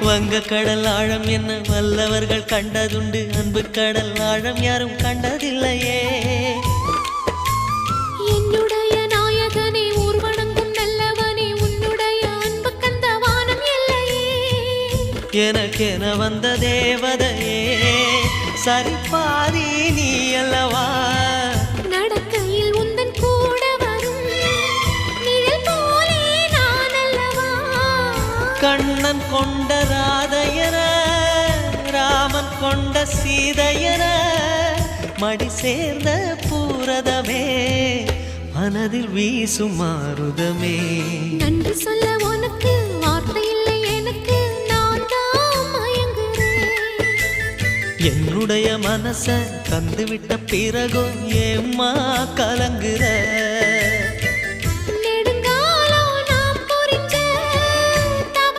வங்க கடல் ஆழம் என்ன வல்லவர்கள் கண்டதுண்டு, அன்பு கடல் ஆழம் யாரும் கண்டதில்லையே. என்னுடைய நாயகனே ஊர்வணங்கும் நல்லவனே, உன்னுடைய அன்பு கந்த வானம் எல்லையே. எனக்கென வந்த தேவதையே சரிபாதி நீ அல்லவா. நடக்கையில் உந்தன் கூட வரும் நிழல் போலே நான் அல்லவா. கண்ணன் கொண்ட ராதையர ராமன் கொண்ட சீதையர மடி சேர்ந்த பூரதமே மனதில் வீசும் மாருதமே. நன்றி சொல்ல உனக்கு வார்த்தை இல்லை எனக்கு, நான் தான் மயங்குறேன். என்னுடைய மனச தந்துவிட்ட பிறகும் ஏம்மா கலங்குற.